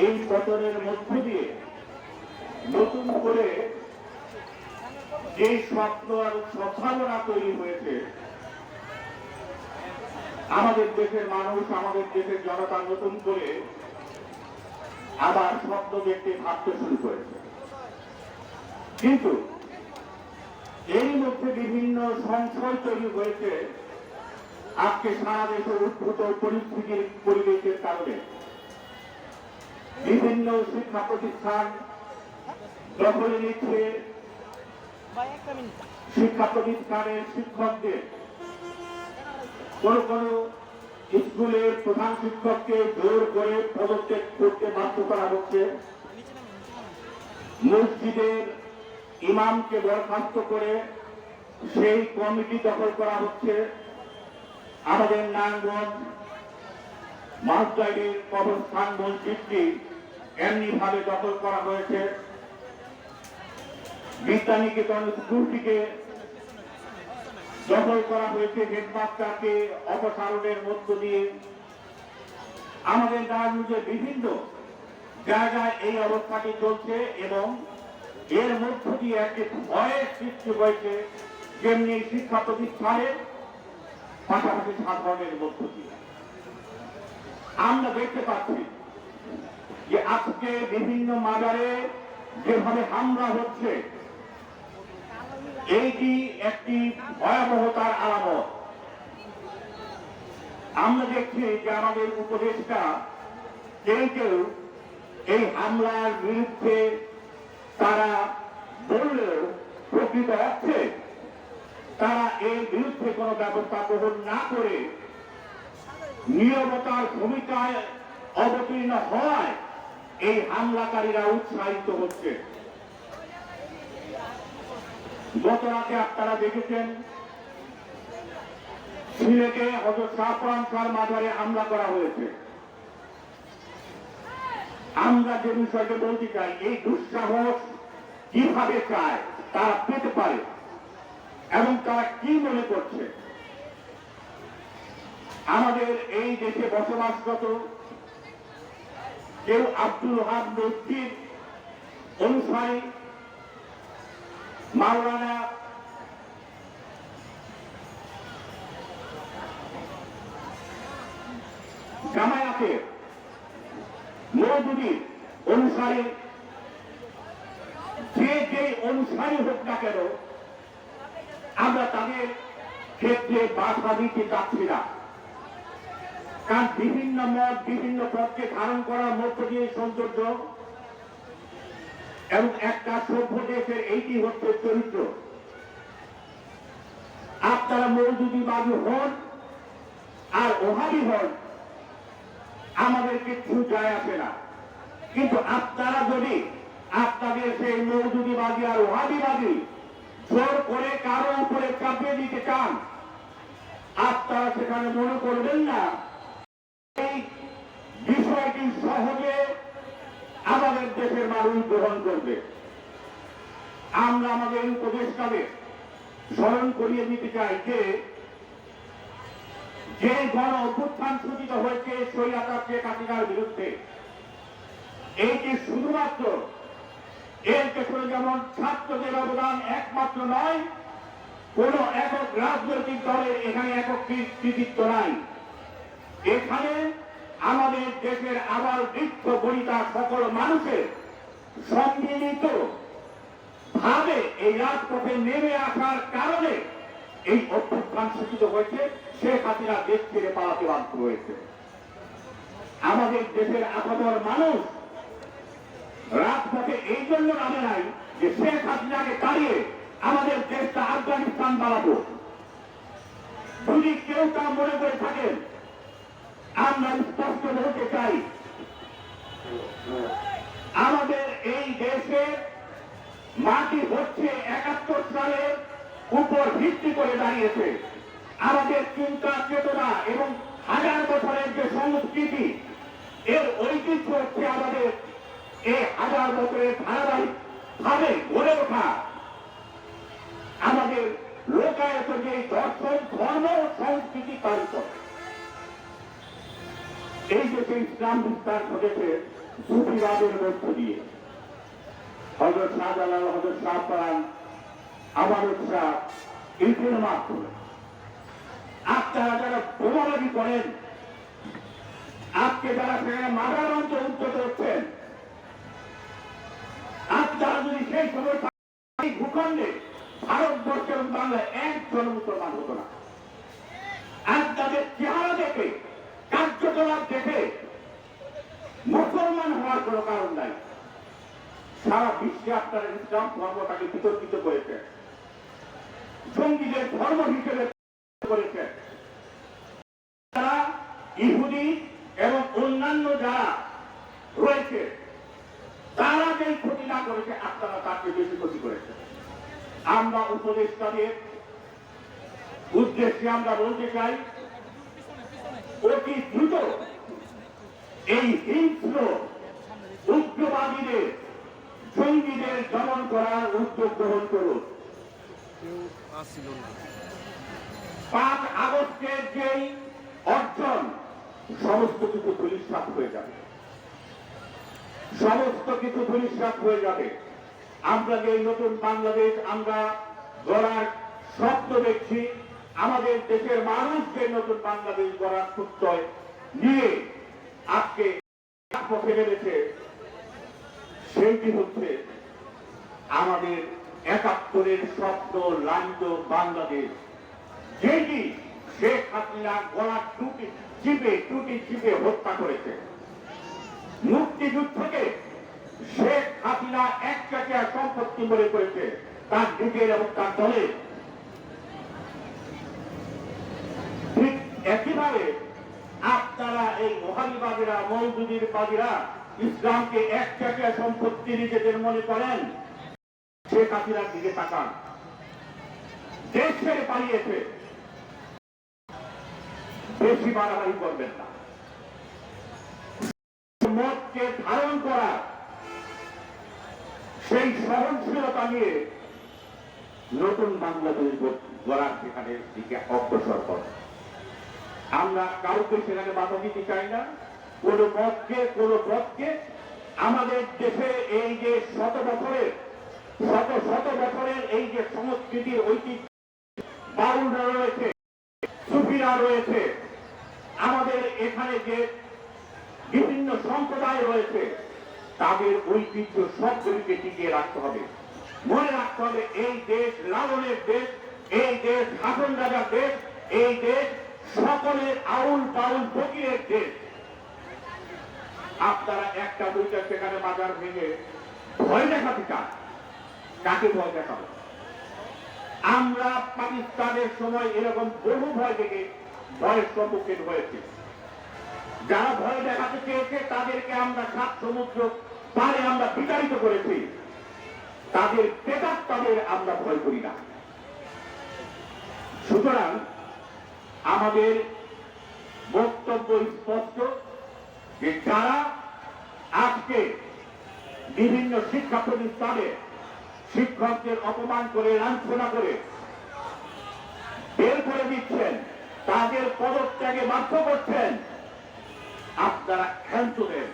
এই পতনের মধ্য দিয়ে নতুন করে যে স্বপ্ন আর সম্ভাবনা তৈরি হয়েছে, আমাদের দেশের মানুষ, আমাদের দেশের জনতা নতুন করে আবার স্বপ্ন দেখতে ভাবতে শুরু করেছে। কিন্তু এর মধ্যে বিভিন্ন সংশয় তৈরি হয়েছে আজকে সারা দেশের উদ্ভূত পরিস্থিতির পরিবেশের কারণে। বিভিন্ন শিক্ষা প্রতিষ্ঠান দখলে নিচ্ছে শিক্ষা প্রতিষ্ঠানের শিক্ষকদের। কোন কোন স্কুলের প্রধান শিক্ষককে জোর করে পদত্যাগ করতে বাধ্য করা হচ্ছে। মসজিদের ইমামকে বরখাস্ত করে সেই কমিটি দখল করা হচ্ছে। আমাদের নারায়ণগঞ্জ মাসজাইদের কবরস্থান মসজিদটি এমনি ভাবে দখল করা হয়েছে। বিদ্যানিকেতন স্কুলটিকে দখল করা হয়েছে হেডমাস্টারকে অপসারণের মধ্য দিয়ে। আমাদের নারায়ণগঞ্জের বিভিন্ন জায়গায় এই অবস্থাটি চলছে এবং এর মধ্য দিয়ে একটি ভয়ের সৃষ্টি হয়েছে, যেমনি শিক্ষা প্রতিষ্ঠানের পাশাপাশি সাধারণের মধ্য দিয়ে। আমরা দেখতে পাচ্ছি যে আজকে বিভিন্ন মাজারে যেভাবে হামলা হচ্ছে, এইটি একটি ভয়াবহতার আলামত। আমরা দেখছি যে আমাদের উপদেষ্টা কেউ কেউ এই হামলার বিরুদ্ধে তারা বললেও প্রকৃত অর্থে তারা এর বিরুদ্ধে কোনো ব্যবস্থা গ্রহণ না করে নীরবতার ভূমিকায় অবতীর্ণ হওয়ায় এই হামলাকারীরা উৎসাহিত হচ্ছে। গত রাতে আপনারা দেখেছেন সিলেটে হযরত শাহপরান খাঁর মাজারে হামলা করা হয়েছে। আমরা যে বিষয়টা বলতে চাই, এই দুঃসাহস কিভাবে চায় তারা পেতে পারে এবং তারা কি মনে করছে। আমাদের এই দেশে বসবাসরত কেউ আব্দুল ওহাব নদভীর অনুসারী, মাওলানা জামায়াতের মওদুদীর অনুসারী, যে অনুসারী হোক না কেন, আমরা তাদের ক্ষেত্রে বাধা দিতে চাচ্ছি না। কারণ বিভিন্ন মত বিভিন্ন পথকে ধারণ করার মধ্য দিয়ে সৌন্দর্য এবং একটা সভ্য দেশের এইটি হচ্ছে চরিত্র। আপনারা মওদুদীবাদী হন আর ওহাবি হন, আমাদের কিছু যায় আসে না। কিন্তু আপনারা যদি আপনাদের সেই মওদুদীবাদী আর ওহাবিবাদী জোর করে কারো উপরে চাপিয়ে দিতে চান, আপনারা সেখানে মনে করবেন না এই বিষয়টি সহজে আমাদের দেশের মানুষ গ্রহণ করবে। আমরা আমাদের উপদেষ্টাদের স্মরণ করিয়ে দিতে চাই যে গণ অভ্যুত্থান সূচিত হয়েছে স্বৈরাচার শেখ হাসিনার বিরুদ্ধে, এইটি শুধুমাত্র এর পেছনে যেমন ছাত্রদের অবদান একমাত্র নয়, কোন একক রাজনৈতিক দলের এখানে একক কৃতিত্ব নাই। এখানে আমাদের দেশের আবার বৃক্ষ বনিতা সকল মানুষের সম্মিলিত ভাবে এই রাজপথে নেমে আসার কারণে এই অভ্যুত্থান সূচিত হয়েছে। শেখ হাসিনা দেশ ছেড়ে পালাতে বাধ্য হয়েছে। আমাদের দেশের আপাতর মানুষ রাজপথে এই জন্য নামে নাই যে শেখ হাসিনাকে তাড়িয়ে আমাদের দেশটা আফগানিস্তান বানাবো। যদি কেউ তা মনে করে থাকেন, আমরা স্পষ্ট বলতে চাই, আমাদের এই দেশে মাটি হচ্ছে 71 সালের উপর ভিত্তি করে দাঁড়িয়েছে। আমাদের চিন্তা চেতনা এবং হাজার বছরের যে সংস্কৃতি, এর ঐতিহ্য হচ্ছে আমাদের এই হাজার বছরের ধারাবাহিক ভাবে গড়ে ওঠা আমাদের লোকায়ত যে দর্শন, ধর্ম, সংস্কৃতি কারিত। এই দেশে ইসলাম বিস্তার ঘটেছে সুফিবাদের মধ্য দিয়ে। হযরত শাহজালাল, হযরত শাহপরান, আমানত শাহ, এদের মাধ্যমে। আপনারা যারা বোমাবাজি করেন, আজকে যারা সেখানে মাদার অঞ্চল উচ্চত হচ্ছেন, আপনারা যদি সেই সময় ভূখণ্ডে ভারতবর্ষ এবং বাংলায় একজন মুসলমান হতো না। আপনাদের চেহারা দেখে, কার্যকলাপ দেখে মুসলমান হওয়ার কোন কারণ নাই। সারা বিশ্বে আপনারা ইসলাম ধর্মটাকে বিতর্কিত করেছেন, জঙ্গিদের ধর্ম হিসেবে করেছেন। তারা ইহুদি এবং অন্যান্য যারা রয়েছে তারা যে ক্ষতি না করেছে, আপনারা তাকে বেশি ক্ষতি করেছে। আমরা উপদেষ্টাদের উদ্দেশ্যে আমরা বলতে চাই, অতি দ্রুত এই হিংস্র উগ্রবাদীদের, জঙ্গিদের দমন করার উদ্যোগ গ্রহণ করুন। 5 আগস্টের যেই অর্জন, সমস্ত কিছু ধূলিসাৎ হয়ে যাবে, সমস্ত কিছু ধূলিসাৎ হয়ে যাবে। আমরা যে নতুন বাংলাদেশ আমরা গড়ার স্বপ্ন দেখছি, আমাদের দেশের মানুষ যে নতুন বাংলাদেশ গড়ার প্রত্যয় নিয়ে আজকে পথে বেড়েছে, সেইটি হচ্ছে আমাদের 71-এর স্বপ্ন লালিত বাংলাদেশ, যেটি শেখ হাসিনা গলার টুটি চিপে হত্যা করেছে। মুক্তিযুদ্ধকে শেখ হাসিনা একচাটিয়া সম্পত্তি মনে করেছে তার দিকের এবং তার দলের। ঠিক একইভাবে আপনারা এই মহাবিবাদীরা, মৌদুদির বাদীরা ইসলামকে একচাটিয়া সম্পত্তি নিজেদের মনে করেন। শেখ হাসিনার দিকে তাকান, দেশ ছেড়ে পালিয়েছে। বেশি বাড়াবাড়ি করবেন না। মতকে ধারণ করা সেই সহনশীলতা নিয়ে নতুন বাংলাদেশ গড়ার সেখানে দিকে অগ্রসর করে। আমরা কাউকে সেখানে বাধা দিতে চাই না, কোন পথকে। আমাদের দেশে এই যে শত বছরের এই যে সংস্কৃতির ঐতিহ্য, বাউলরা রয়েছে, সুফিরা রয়েছে, আমাদের এখানে যে বিভিন্ন সম্প্রদায় রয়েছে, তাদের ঐতিহ্য সবগুলিকে টিকিয়ে রাখতে হবে। মনে রাখতে হবে, এই দেশ লালনের দেশ, এই দেশ হাসন রাজার দেশ, এই দেশ সকলের আউল বাউল ফকিরের দেশ। আপনারা একটা দুইটা সেখানে বাজার ভেঙে ভয় দেখাতে চান, কাকে ভয় দেখাবো? আমরা পাকিস্তানের সময় এরকম বহু ভয় দেখে ভয়ের সম্মুখীন হয়েছে। যারা ভয় দেখাতে চেয়েছে তাদেরকে আমরা 7 সমুদ্র পারে আমরা বিতাড়িত করেছি। তাদের প্রেতাত্মাদের আমরা ভয় করি না। সুতরাং আমাদের বক্তব্য স্পষ্ট যে যারা আজকে বিভিন্ন শিক্ষা প্রতিষ্ঠানে শিক্ষকদের অপমান করে, লাঞ্ছনা করে বের করে দিচ্ছেন, তাদের পদত্যাগে বাধ্য করছেন, আপনারা ক্ষান্ত দেন।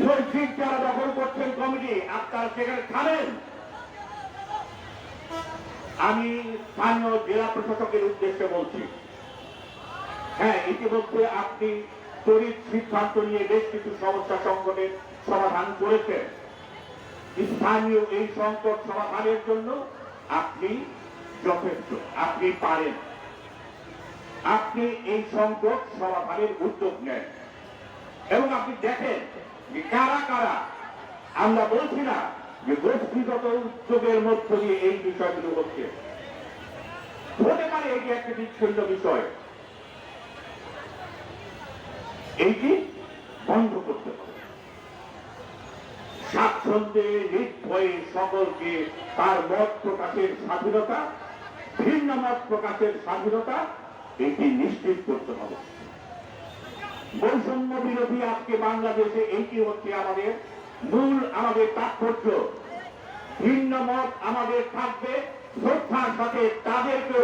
মসজিদ যারা দখল করছেন কমিটি, আপনারা সেখানে থামেন। আমি স্থানীয় জেলা প্রশাসকের উদ্দেশ্যে বলছি, হ্যাঁ, ইতিমধ্যে আপনি তড়িৎ সিদ্ধান্ত নিয়ে বেশ কিছু সমস্যা সংকটের সমাধান করেছেন। স্থানীয় এই সংকট সমাধানের জন্য আপনি যথেষ্ট, আপনি পারেন। আপনি এই সংকট সমাধানের উদ্যোগ নেন এবং আপনি দেখেন যে কারা কারা, আমরা বলছি না যে গোষ্ঠীগত উদ্যোগের মধ্য দিয়ে এই বিষয়গুলো হচ্ছে, হতে পারে এটি একটি বিচ্ছিন্ন বিষয়, এইটি বন্ধ করতে হবে। স্বাচ্ছন্দ্যে নির্ভয়ে সকলকে তার মত প্রকাশের স্বাধীনতা, ভিন্ন মত প্রকাশের স্বাধীনতা, এটি নিশ্চিত করতে হবে। বৈষম্য বিরোধী আজকে বাংলাদেশে এইটি হচ্ছে আমাদের তাৎপর্য। ভিন্ন মত আমাদের থাকবে, শ্রদ্ধার সাথে তাদেরকে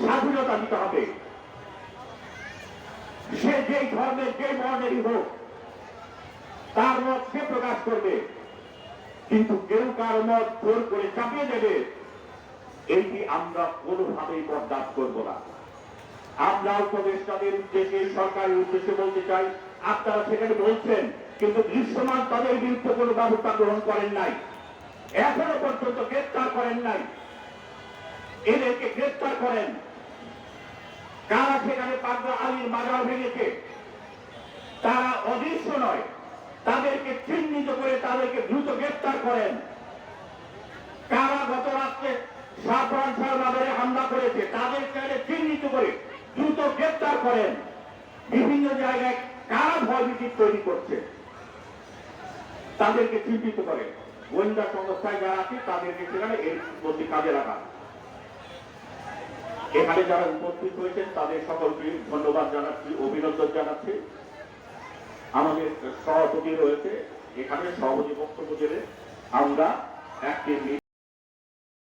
স্বাধীনতা দিতে হবে। সে যেই ধর্মের যে বর্ণেরই হোক তার মত সে প্রকাশ করবে, কিন্তু কেউ কার মত জোর করে চাপিয়ে দেবে, এইটি আমরা কোনোভাবেই বরদাস্ত করব না। আমরা উপদেষ্টাদের উদ্দেশ্যে, সরকারের উদ্দেশ্যে বলতে চাই, আপনারা সেখানে বলছেন, কিন্তু দৃশ্যমান তাদের বিরুদ্ধে কোনো ব্যবস্থা গ্রহণ করেন নাই, এখনো পর্যন্ত গ্রেপ্তার করেন নাই। এদেরকে গ্রেপ্তার করেন। কারা সেখানে পাগলা আলীর মাজার ভেঙেছে তারা অদৃশ্য নয়, তাদেরকে চিহ্নিত করে তাদেরকে দ্রুত গ্রেপ্তার করেন। কারা গত রাত্রে সাফরান শাহ বাজারে হামলা করেছে তাদেরকে চিহ্নিত করে দ্রুত গ্রেপ্তার করেন। বিভিন্ন জায়গায় কারা ভয়ভীতি তৈরি করছে তাদেরকে চিহ্নিত করে গোয়েন্দা সংস্থায় যারা আছে তাদেরকে সেখানে এর প্রতি কাজে লাগা। এখানে যারা উপস্থিত হয়েছেন তাদের সকলকে ধন্যবাদ জানাচ্ছি, অভিনন্দন জানাচ্ছি। আমাদের সভাপতি রয়েছে এখানে, সভাপতি বক্তব্য দেবে। আমরা একটি